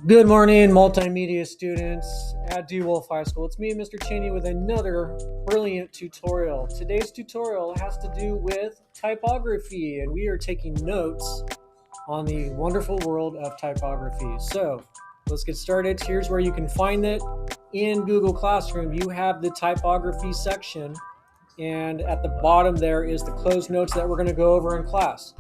Good morning, multimedia students at DeWolf High School. It's me, Mr. Cheney, with another brilliant tutorial. Today's tutorial has to do with typography, and we are taking notes on the wonderful world of typography. So let's get started. Here's where you can find it. In Google Classroom, you have the typography section, and at the bottom there is the closed notes that we're going to go over in class.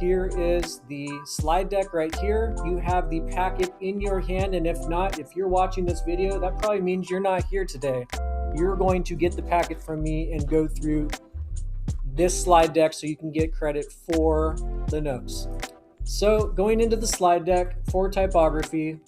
Here is the slide deck right here. You have the packet in your hand, and if not, if you're watching this video, that probably means you're not here today. You're going to get the packet from me and go through this slide deck so you can get credit for the notes. So going into the slide deck for typography,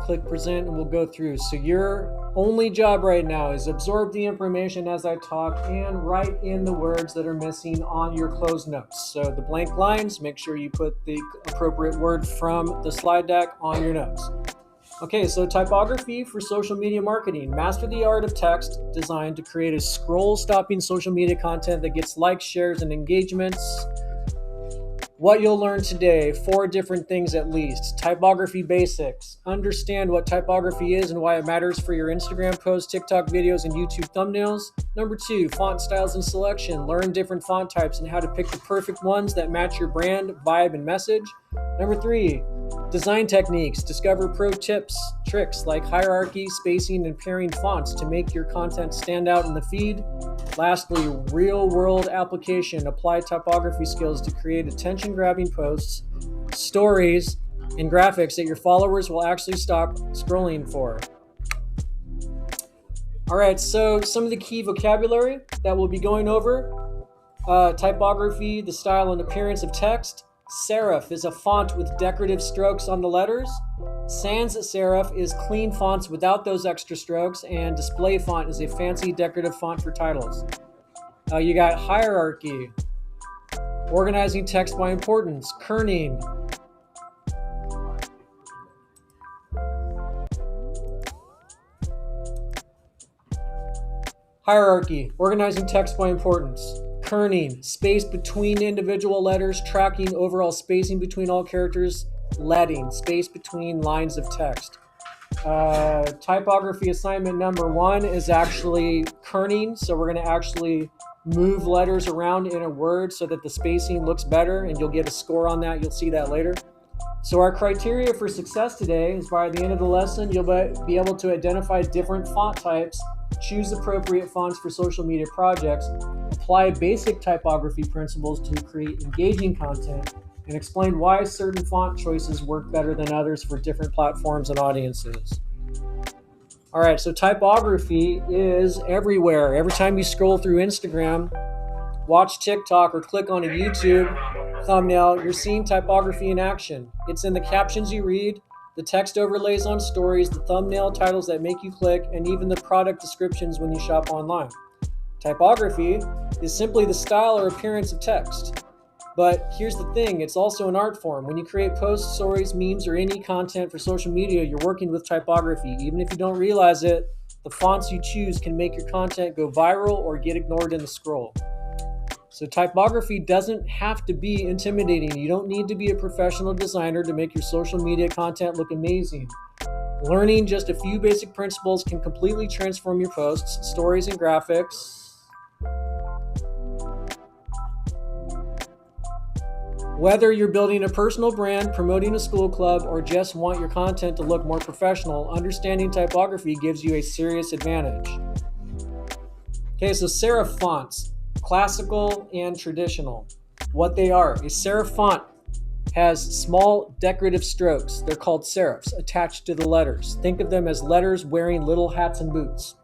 click present and we'll go through. So your only job right now is absorb the information as I talk and write in the words that are missing on your closed notes. So the blank lines, make sure you put the appropriate word from the slide deck on your notes. Okay, so typography for social media marketing. Master the art of text design to create a scroll-stopping social media content that gets likes, shares, and engagements. What you'll learn today, 4 different things at least. Typography basics. Understand what typography is and why it matters for your Instagram posts, TikTok videos, and YouTube thumbnails. Number 2, font styles and selection. Learn different font types and how to pick the perfect ones that match your brand, vibe, and message. Number 3, design techniques. Discover pro tips, tricks like hierarchy, spacing, and pairing fonts to make your content stand out in the feed. Lastly, real-world application. Apply typography skills to create attention-grabbing posts, stories, and graphics that your followers will actually stop scrolling for. All right, so some of the key vocabulary that we'll be going over. Typography, the style and appearance of text. Serif is a font with decorative strokes on the letters. Sans serif is clean fonts without those extra strokes, and display font is a fancy decorative font for titles. You got hierarchy, organizing text by importance, kerning, hierarchy, organizing text by importance. Kerning, space between individual letters, tracking overall spacing between all characters. Leading, space between lines of text. Typography assignment number 1 is actually kerning. So we're going to actually move letters around in a word so that the spacing looks better, and you'll get a score on that. You'll see that later. So our criteria for success today is by the end of the lesson, you'll be able to identify different font types, choose appropriate fonts for social media projects, apply basic typography principles to create engaging content, and explain why certain font choices work better than others for different platforms and audiences. All right, so typography is everywhere. Every time you scroll through Instagram, watch TikTok, or click on a YouTube thumbnail, you're seeing typography in action. It's in the captions you read, the text overlays on stories, the thumbnail titles that make you click, and even the product descriptions when you shop online. Typography is simply the style or appearance of text. But here's the thing, it's also an art form. When you create posts, stories, memes, or any content for social media, you're working with typography. Even if you don't realize it, the fonts you choose can make your content go viral or get ignored in the scroll. So typography doesn't have to be intimidating. You don't need to be a professional designer to make your social media content look amazing. Learning just a few basic principles can completely transform your posts, stories, and graphics. Whether you're building a personal brand, promoting a school club, or just want your content to look more professional, understanding typography gives you a serious advantage. Okay, so serif fonts, classical and traditional. What they are, a serif font has small decorative strokes. They're called serifs attached to the letters. Think of them as letters wearing little hats and boots.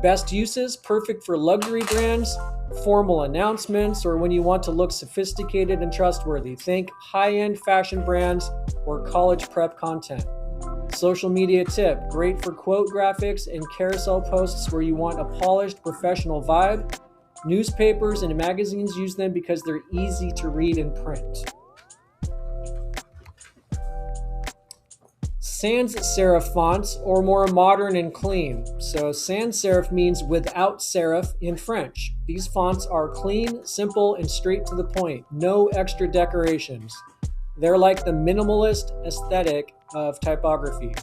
Best uses, perfect for luxury brands, formal announcements, or when you want to look sophisticated and trustworthy. Think high-end fashion brands or college prep content. Social media tip, great for quote graphics and carousel posts where you want a polished professional vibe. Newspapers and magazines use them because they're easy to read and print. sans serif fonts, or more modern and clean. So sans serif means without serif in French. These fonts are clean, simple, and straight to the point. No extra decorations. They're like the minimalist aesthetic of typography.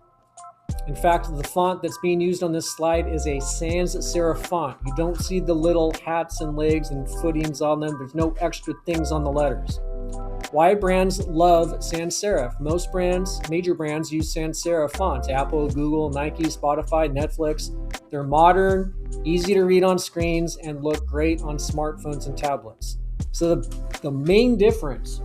In fact, the font that's being used on this slide is a sans serif font. You don't see the little hats and legs and footings on them. There's no extra things on the letters. Why brands love sans serif? Most brands, major brands, use sans serif fonts. Apple, Google, Nike, Spotify, Netflix. They're modern, easy to read on screens, and look great on smartphones and tablets. So the main difference,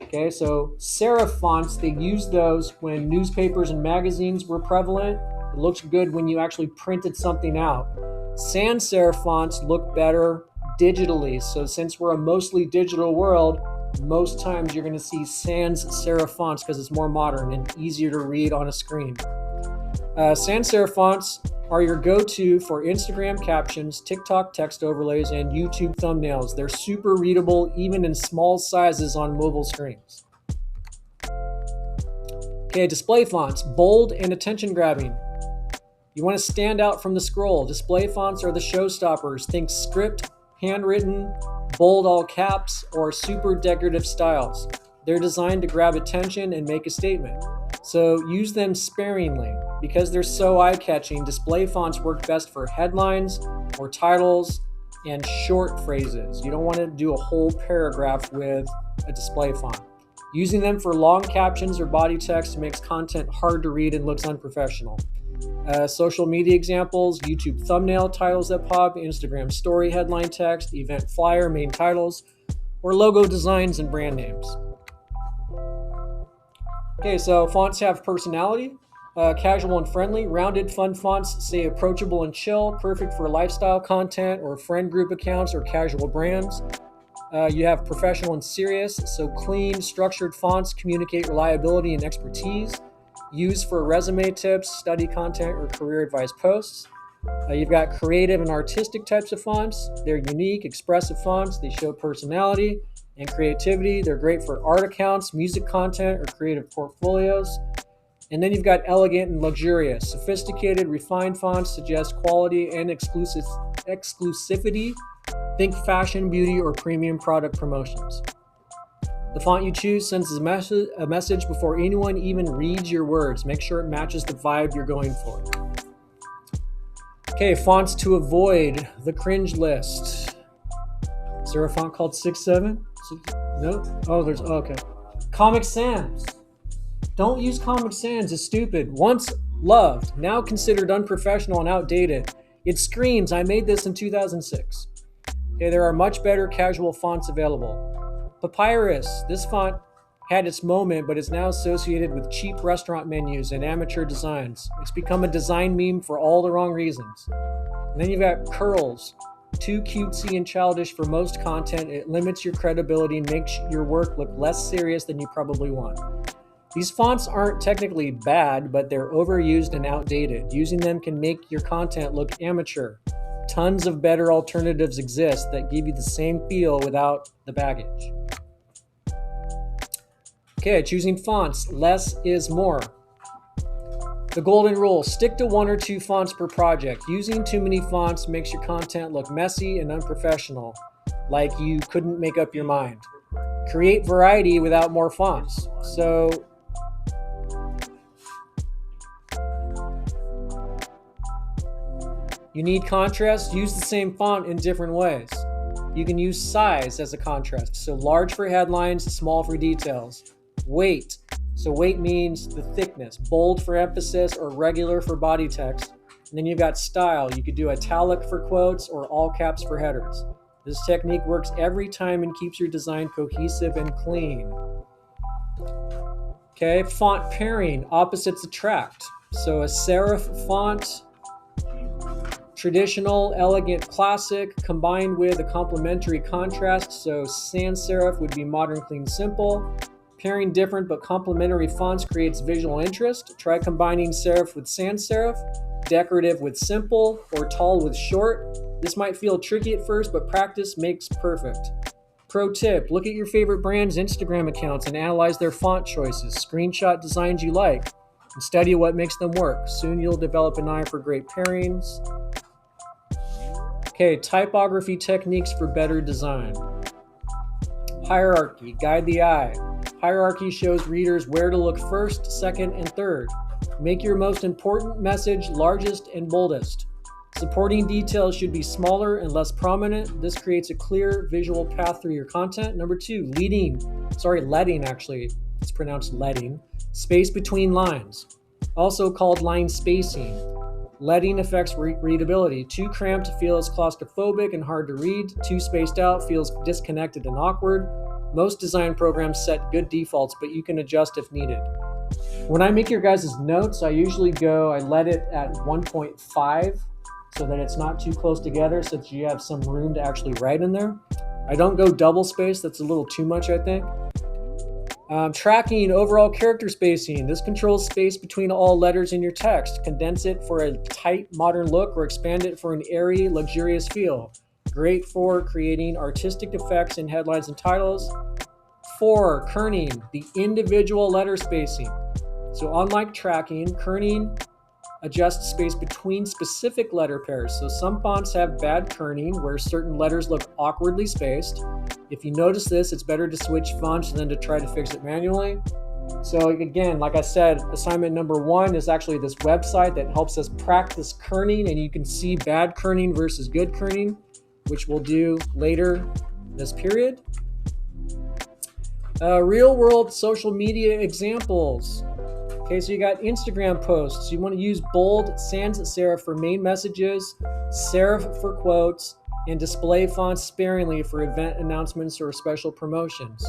okay, so serif fonts, they used those when newspapers and magazines were prevalent. It looks good when you actually printed something out. Sans serif fonts look better digitally. So since we're a mostly digital world, most times you're going to see sans serif fonts because it's more modern and easier to read on a screen. Sans serif fonts are your go-to for Instagram captions, TikTok text overlays, and YouTube thumbnails. They're super readable even in small sizes on mobile screens. Okay, display fonts, bold and attention-grabbing. You want to stand out from the scroll. Display fonts are the showstoppers. Think script, handwritten, bold all caps, or super decorative styles. They're designed to grab attention and make a statement. So use them sparingly. Because they're so eye-catching, display fonts work best for headlines or titles and short phrases. You don't want to do a whole paragraph with a display font. Using them for long captions or body text makes content hard to read and looks unprofessional. Social media examples, YouTube thumbnail titles that pop, Instagram story headline text, event flyer main titles, or logo designs and brand names. Okay, so fonts have personality, casual and friendly. Rounded, fun fonts say approachable and chill, perfect for lifestyle content or friend group accounts or casual brands. You have professional and serious, so clean, structured fonts communicate reliability and expertise. Used for resume tips, study content, or career advice posts. You've got creative and artistic types of fonts. They're unique, expressive fonts. They show personality and creativity. They're great for art accounts, music content, or creative portfolios. And then you've got elegant and luxurious. Sophisticated, refined fonts suggest quality and exclusivity. Think fashion, beauty, or premium product promotions. The font you choose sends a message before anyone even reads your words. Make sure it matches the vibe you're going for. Okay, fonts to avoid, the cringe list. Is there a font called 6'7"? No? Okay. Comic Sans. Don't use Comic Sans, it's stupid. Once loved, now considered unprofessional and outdated. It screams, I made this in 2006. Okay, there are much better casual fonts available. Papyrus. This font had its moment, but is now associated with cheap restaurant menus and amateur designs. It's become a design meme for all the wrong reasons. And then you've got curls. Too cutesy and childish for most content. It limits your credibility and makes your work look less serious than you probably want. These fonts aren't technically bad, but they're overused and outdated. Using them can make your content look amateur. Tons of better alternatives exist that give you the same feel without the baggage. Okay, choosing fonts. Less is more. The golden rule, stick to 1 or 2 fonts per project. Using too many fonts makes your content look messy and unprofessional, like you couldn't make up your mind. Create variety without more fonts. So, you need contrast, use the same font in different ways. You can use size as a contrast, so large for headlines, small for details. Weight, so weight means the thickness. Bold for emphasis or regular for body text. And then you've got style. You could do italic for quotes or all caps for headers. This technique works every time and keeps your design cohesive and clean. Okay, font pairing, opposites attract. So a serif font, traditional, elegant, classic, combined with a complementary contrast. So sans serif would be modern, clean, simple. Pairing different but complementary fonts creates visual interest. Try combining serif with sans serif, decorative with simple, or tall with short. This might feel tricky at first, but practice makes perfect. Pro tip, look at your favorite brand's Instagram accounts and analyze their font choices. Screenshot designs you like. and study what makes them work. Soon you'll develop an eye for great pairings. Okay, typography techniques for better design. Hierarchy, guide the eye. Hierarchy shows readers where to look first, second, and third. Make your most important message largest and boldest. Supporting details should be smaller and less prominent. This creates a clear visual path through your content. Number two, letting, it's pronounced letting, space between lines, also called line spacing. Letting affects readability. Too cramped feels claustrophobic and hard to read. Too spaced out feels disconnected and awkward. Most design programs set good defaults, but you can adjust if needed. When I make your guys' notes, I usually let it at 1.5 so that it's not too close together, so that you have some room to actually write in there. I don't go double space, that's a little too much, I think. Tracking overall character spacing. This controls space between all letters in your text. Condense it for a tight, modern look or expand it for an airy, luxurious feel. Great for creating artistic effects in headlines and titles. 4, kerning, the individual letter spacing. So unlike tracking, kerning adjusts space between specific letter pairs. So some fonts have bad kerning where certain letters look awkwardly spaced. If you notice this, it's better to switch fonts than to try to fix it manually. So again, like I said, assignment number 1 is actually this website that helps us practice kerning, and you can see bad kerning versus good kerning, which we'll do later this period. Real world social media examples. Okay, so you got Instagram posts. You want to use bold sans serif for main messages, serif for quotes, and display fonts sparingly for event announcements or special promotions.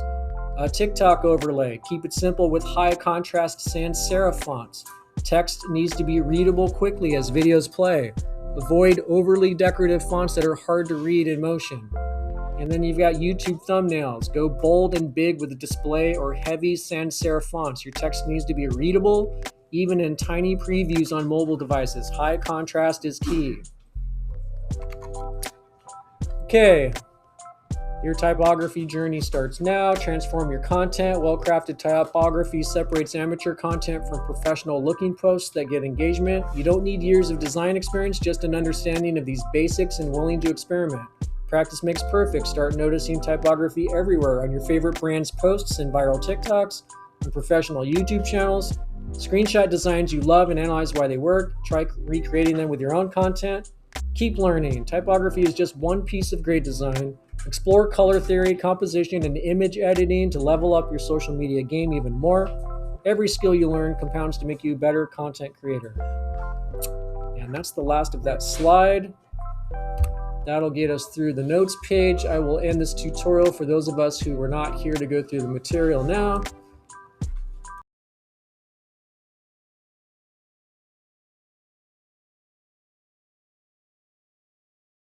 TikTok overlay. Keep it simple with high contrast sans serif fonts. Text needs to be readable quickly as videos play. Avoid overly decorative fonts that are hard to read in motion. And then you've got YouTube thumbnails. Go bold and big with the display or heavy sans serif fonts. Your text needs to be readable, even in tiny previews on mobile devices. High contrast is key. Okay, your typography journey starts now. Transform your content. Well-crafted typography separates amateur content from professional-looking posts that get engagement. You don't need years of design experience, just an understanding of these basics and willing to experiment. Practice makes perfect. Start noticing typography everywhere on your favorite brand's posts and viral TikToks, on professional YouTube channels. Screenshot designs you love and analyze why they work. Try recreating them with your own content. Keep learning. Typography is just one piece of great design. Explore color theory, composition, and image editing to level up your social media game even more. Every skill you learn compounds to make you a better content creator. And that's the last of that slide. That'll get us through the notes page. I will end this tutorial for those of us who were not here to go through the material now.